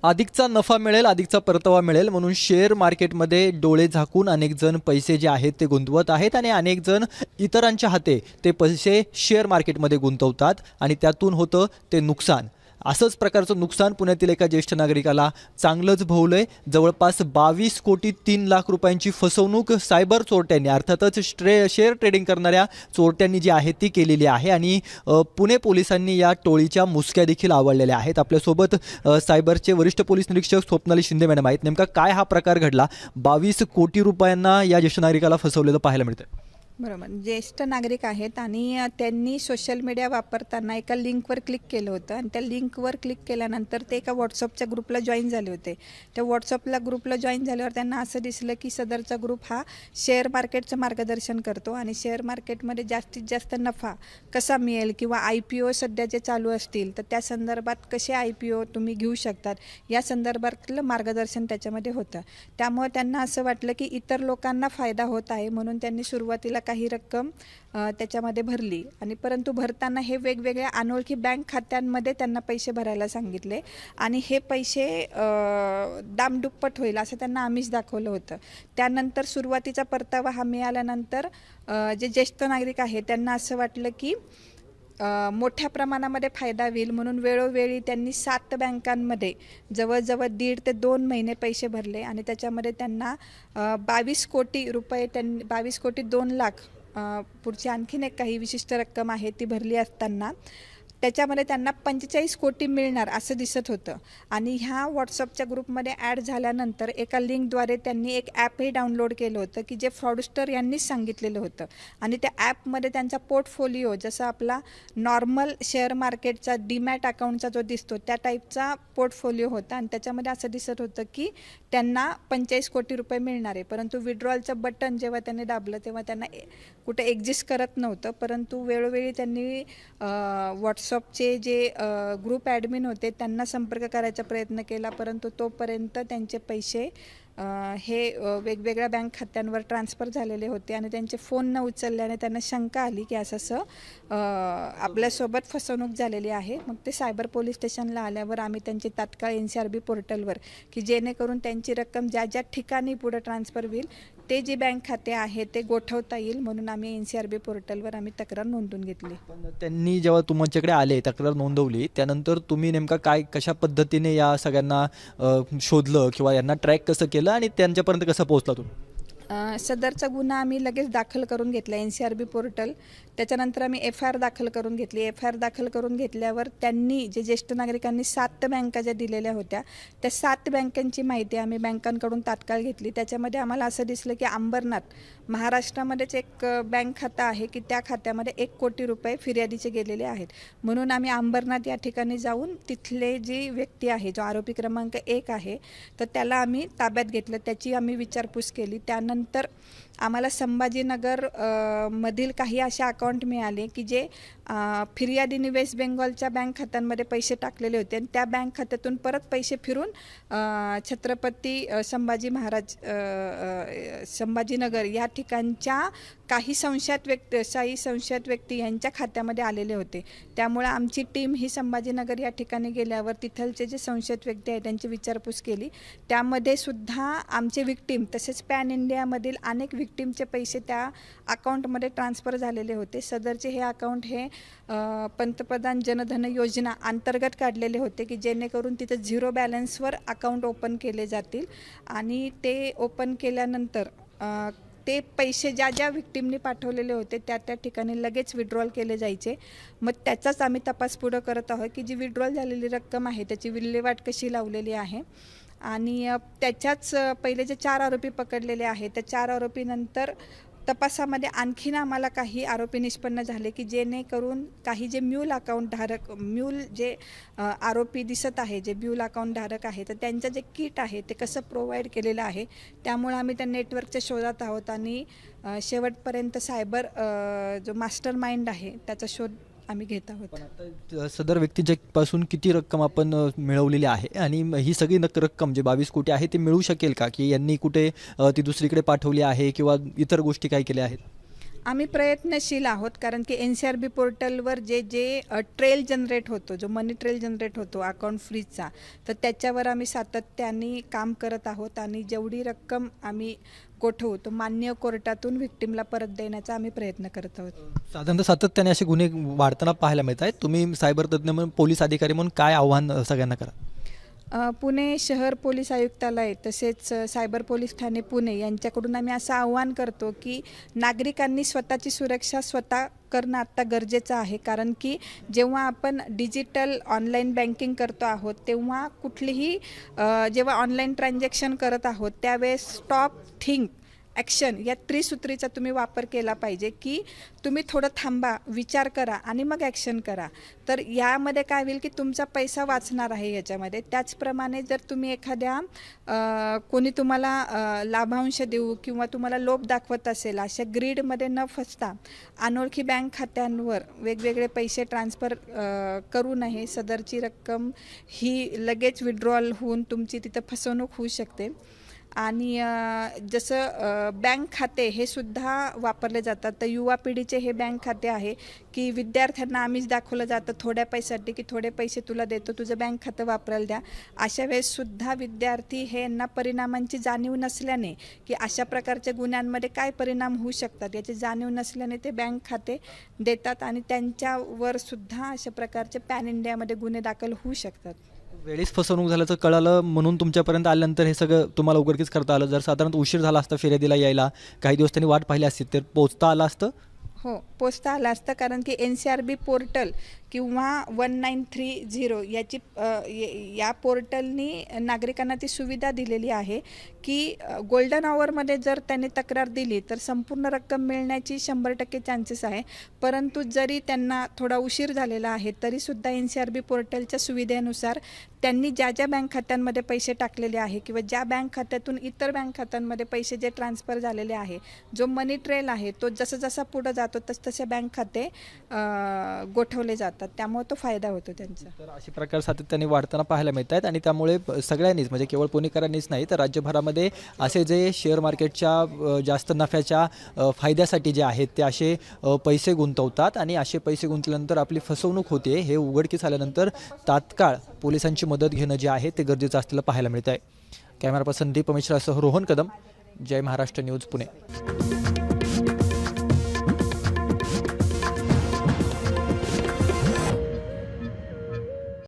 अधिकचा नफा मिळेल, अधिकचा परतावा मिळेल म्हणून शेअर मार्केटमध्ये डोळे झाकून अनेक जण पैसे जे आहेत ते गुंतवत आहेत आणि अनेक जण इतरांच्या हाते ते पैसे शेअर मार्केटमध्ये गुंतवतात आणि त्यातून होतं ते नुकसान. असंच प्रकारचं नुकसान पुण्यातील एका ज्येष्ठ नागरिकाला चांगलंच भोवलंय. जवळपास 22,03,00,000 रुपयांची फसवणूक सायबर चोरट्यांनी अर्थातच शेअर ट्रेडिंग करणाऱ्या चोरट्यांनी जी आहे ती केलेली आहे आणि पुणे पोलिसांनी या टोळीच्या मुसक्या देखील आवळलेल्या आहेत. आपल्यासोबत सायबरचे वरिष्ठ पोलीस निरीक्षक स्वप्नाली शिंदे मॅडम आहेत. नेमका काय हा प्रकार घडला? 22 कोटी रुपयांना या ज्येष्ठ नागरिकाला फसवलेलं पाहायला मिळतं. बरोबर. ज्येष्ठ नागरिक आहेत आणि त्यांनी सोशल मीडिया वापरताना एका लिंकवर क्लिक केलं होतं आणि त्या लिंकवर क्लिक केल्यानंतर ते एका व्हॉट्सअपच्या ग्रुपला जॉईन झाले होते. त्या व्हॉट्सअपला ग्रुपला जॉईन झाल्यावर त्यांना असं दिसलं की सदरचा ग्रुप हा शेअर मार्केटचं मार्गदर्शन करतो आणि शेअर मार्केटमध्ये जास्तीत जास्त नफा कसा मिळेल किंवा IPO सध्या जे चालू असतील तर त्या संदर्भात कसे IPO तुम्ही घेऊ शकतात या संदर्भातलं मार्गदर्शन त्याच्यामध्ये होतं. त्यामुळे त्यांना असं वाटलं की इतर लोकांना फायदा होत आहे म्हणून त्यांनी सुरुवातीला काही रक्कम त्याच्यामध्ये भरली आणि परंतु भरताना हे वेगवेगळ्या अनोळखी बँक खात्यांमध्ये त्यांना पैसे भरायला सांगितले आणि हे पैसे दामदुप्पट होईल असं त्यांना आमिष दाखवलं होतं. त्यानंतर सुरुवातीचा परतावा हा मिळाल्यानंतर जे ज्येष्ठ नागरिक आहेत त्यांना असं वाटलं की मोठ्या प्रमाणामध्ये फायदा होईल म्हणून वेळोवेळी त्यांनी 7 बँकांमध्ये जवळजवळ 1.5 ते 2 महिने पैसे भरले आणि त्याच्यामध्ये त्यांना 22 कोटी रुपये 22 कोटी 2 लाख पुढची आणखीन एक काही विशिष्ट रक्कम आहे ती भरली असताना त्याच्यामध्ये त्यांना 45 कोटी मिळणार असं दिसत होतं. आणि ह्या व्हॉट्सअपच्या ग्रुपमध्ये ॲड झाल्यानंतर एका लिंकद्वारे त्यांनी एक ॲपही डाउनलोड केलं होतं की जे फ्रॉडस्टर यांनीच सांगितलेलं होतं आणि त्या ॲपमध्ये त्यांचा पोर्टफोलिओ जसा आपला नॉर्मल शेअर मार्केटचा डीमॅट अकाउंटचा जो दिसतो त्या टाईपचा पोर्टफोलिओ होता आणि त्याच्यामध्ये असं दिसत होतं की त्यांना 45 कोटी रुपये मिळणार आहे. परंतु विड्रॉलचं बटन जेव्हा त्यांनी दाबलं तेव्हा त्यांना कुठे एक्झिस्ट करत नव्हतं. परंतु वेळोवेळी त्यांनी व्हॉट्सअपचे जे ग्रुप ॲडमिन होते त्यांना संपर्क करायचा प्रयत्न केला परंतु तोपर्यंत त्यांचे पैसे हे वेगवेगळ्या बँक खात्यांवर ट्रान्सफर झालेले होते आणि त्यांचे फोन न उचलल्याने त्यांना शंका आली की असं आपल्यासोबत फसवणूक झालेली आहे. मग ते सायबर पोलीस स्टेशनला आल्यावर आम्ही त्यांची तात्काळ NCRB पोर्टलवर की जेणेकरून त्यांची रक्कम ज्या ज्या ठिकाणी पुढे ट्रान्सफर होईल ते जे बँक खाते आहे ते गोठवता येईल म्हणून आम्ही NCRB पोर्टलवर आम्ही तक्रार नोंदवून घेतली. पण त्यांनी जेव्हा तुमच्याकडे आले तक्रार नोंदवली त्यानंतर तुम्ही नेमका काय कशा पद्धतीने या सगळ्यांना शोधलं किंवा यांना ट्रॅक कसं केलं आणि त्यांच्यापर्यंत कसं पोहोचला तुम्ही? सदरचा गुन्हा आम्ही लगेच दाखल करून घेतला NCRB पोर्टल. त्याच्यानंतर आम्ही FIR दाखल करून घेतली. FIR दाखल करून घेतल्यावर त्यांनी जे ज्येष्ठ नागरिकांनी 7 बँका ज्या दिलेल्या होत्या त्या 7 बँकांची माहिती आम्ही बँकांकडून तात्काळ घेतली. त्याच्यामध्ये आम्हाला असं दिसलं की अंबरनाथ महाराष्ट्रामध्येच एक बँक खातं आहे की त्या खात्यामध्ये 1 कोटी रुपये फिर्यादीचे गेलेले आहेत. म्हणून आम्ही अंबरनाथ या ठिकाणी जाऊन तिथले जी व्यक्ती आहे जो आरोपी क्रमांक 1 आहे तर त्याला आम्ही ताब्यात घेतलं. त्याची आम्ही विचारपूस केली. त्यानंतर आम्हाला संभाजीनगर मधील काही असे अकाउंट मिळाले की जे फिर्यादीने वेस्ट बेंगॉलच्या बँक खात्यांमध्ये पैसे टाकलेले होते आणि त्या बँक खात्यातून परत पैसे फिरून छत्रपती संभाजीनगर या ठिकाणच्या काही संशयित व्यक्ती यांच्या खात्यामध्ये आलेले होते. त्यामुळे आमची टीम ही संभाजीनगर या ठिकाणी गेल्यावर तिथलचे जे संशयित व्यक्ती आहेत त्यांची विचारपूस केली. त्यामध्ये सुद्धा आमचे विक्टीम तसेच पॅन इंडियामधील अनेक विक्टीमचे पैसे त्या अकाउंटमध्ये ट्रान्सफर झालेले होते. सदरचे हे अकाउंट हे पंतप्रधान जनधन योजना अंतर्गत काढलेले होते की जेणेकरून तिथं 0 बॅलन्सवर अकाउंट ओपन केले जातील आणि ते ओपन केल्यानंतर ते पैसे ज्या ज्या विक्टीमनी पाठवलेले होते त्या त्या ठिकाणी लगेच विड्रॉल केले जायचे. मग त्याचाच आम्ही तपास पुढं करत आहोत की जी विड्रॉल झालेली रक्कम आहे त्याची विल्हेवाट कशी लावलेली आहे आणि त्याच्याच पहिले जे 4 आरोपी पकडलेले आहेत त्या 4 आरोपीनंतर तपासामध्ये आणखीन आम्हाला काही आरोपी निष्पन्न झाले की जेणेकरून काही जे म्यूल जे आरोपी दिसत आहे जे म्यूल अकाउंट धारक आहे तर त्यांचं जे किट आहे ते कसं प्रोव्हाइड केलेलं आहे त्यामुळे आम्ही त्या नेटवर्कच्या शोधात आहोत आणि शेवटपर्यंत सायबर जो मास्टर माइंड आहे त्याचा शोध आम्ही घेत आहोत. पण आता सदर व्यक्तीच्या पासून किती रक्कम आपण मिळवलेली आहे आणि ही सगळी रक्कम जे 22 कोटी आहे ती मिळू शकेल का की यांनी कुठे ती दुसरीकडे पाठवली आहे किंवा इतर गोष्टी काय केल्या आहेत? आम्ही प्रयत्नशील आहोत, कारण की NCRB पोर्टलवर जे ट्रेल जनरेट होतो, जो मनी ट्रेल जनरेट होतो अकाउंट फ्रीजचा, तर त्याच्यावर आम्ही सातत्याने काम करत आहोत आणि जेवढी रक्कम आम्ही गोठवू तो मान्य कोर्टातून व्हिक्टिमला परत देण्याचा आम्ही प्रयत्न करत आहोत. साधारणतः सातत्याने असे गुन्हे वाढताना पाहायला मिळत आहेत. तुम्ही सायबर तज्ज्ञ म्हणून, पोलीस अधिकारी म्हणून काय आव्हान सगळ्यांना करा? पुणे शहर पोलीस आयुक्तालय तसेच सायबर पोलीस ठाणे पुणे यांच्याकडून आम्ही असं आव्हान करतो की नागरिकांनी स्वतःची सुरक्षा स्वतः करणं आत्ता गरजेचं आहे, कारण की जेव्हा आपण डिजिटल ऑनलाईन बँकिंग करतो आहोत तेव्हा कुठलीही जेव्हा ऑनलाईन ट्रान्झॅक्शन करत आहोत त्यावेळेस स्टॉप, थिंक, ॲक्शन या त्रिसूत्रीचा तुम्ही वापर केला पाहिजे, की तुम्ही थोडं थांबा, विचार करा आणि मग ॲक्शन करा. तर यामध्ये काय होईल की तुमचा पैसा वाचणार आहे याच्यामध्ये. त्याचप्रमाणे जर तुम्ही एखाद्या कोणी तुम्हाला लाभांश देऊ किंवा तुम्हाला लोभ दाखवत असेल, अशा ग्रीडमध्ये न फसता अनोळखी बँक खात्यांवर वेगवेगळे पैसे ट्रान्सफर करू नये. सदरची रक्कम ही लगेच विड्रॉल होऊन तुमची तिथं फसवणूक होऊ शकते. आणि जसं बँक खाते हे सुद्धा वापरले जातात, तर युवा पिढीचे हे बँक खाते आहे की विद्यार्थ्यांना आम्हीच दाखवलं जातं थोड्या पैशासाठी की थोडे पैसे तुला देतो, तुझं बँक खातं वापरायला द्या. अशा वेळेससुद्धा विद्यार्थी हे यांना परिणामांची जाणीव नसल्याने की अशा प्रकारच्या गुन्ह्यांमध्ये काय परिणाम होऊ शकतात याची जाणीव नसल्याने ते बँक खाते देतात आणि त्यांच्यावर सुद्धा अशा प्रकारचे पॅन इंडियामध्ये गुन्हे दाखल होऊ शकतात. वेळीच फसवणूक झाल्याचं कळालं म्हणून तुमच्यापर्यंत आल्यानंतर हे सगळं तुम्हाला उघडकीस करता आलं. जर साधारणतः उशीर झाला असता फिर्यादीला यायला, काही दिवस त्यांनी वाट पाहिली असती, तर पोहोचता आलं असतं? हो, पोचता आलं असतं, कारण की NCRB पोर्टल किंवा 1930 याची या पोर्टलनी नागरिकांना ती सुविधा दिलेली आहे की गोल्डन आवरमध्ये जर त्यांनी तक्रार दिली तर संपूर्ण रक्कम मिळण्याची 100% चान्सेस आहे. परंतु जरी त्यांना थोडा उशीर झालेला आहे तरीसुद्धा NCRB पोर्टलच्या सुविधेनुसार त्यांनी ज्या ज्या बँक खात्यांमध्ये पैसे टाकलेले आहे किंवा ज्या बँक खात्यातून इतर बँक खात्यांमध्ये पैसे जे ट्रान्सफर झालेले आहे, जो मनी ट्रेल आहे तो जसं जसा पुढं जातो तसे बँक खाते गोठवले जातात, त्यामुळे तो फायदा होतो त्यांचा. तर असे प्रकार सातत्याने वाढताना पाहायला मिळत आहेत आणि त्यामुळे सगळ्यांनीच, म्हणजे केवळ पुणेकरांनीच नाही तर राज्यभरामध्ये असे जे शेअर मार्केटच्या जास्त नफ्याच्या फायद्यासाठी जे आहेत ते असे पैसे गुंतवतात आणि असे पैसे गुंतल्यानंतर आपली फसवणूक होते. हे उघडकीस आल्यानंतर तात्काळ पोलिसांची मदत घेणं जे आहे ते गरजेचं असलेलं पाहायला मिळत आहे. कॅमेरा पर्सन दीप मिश्रासह रोहन कदम, जय महाराष्ट्र न्यूज, पुणे.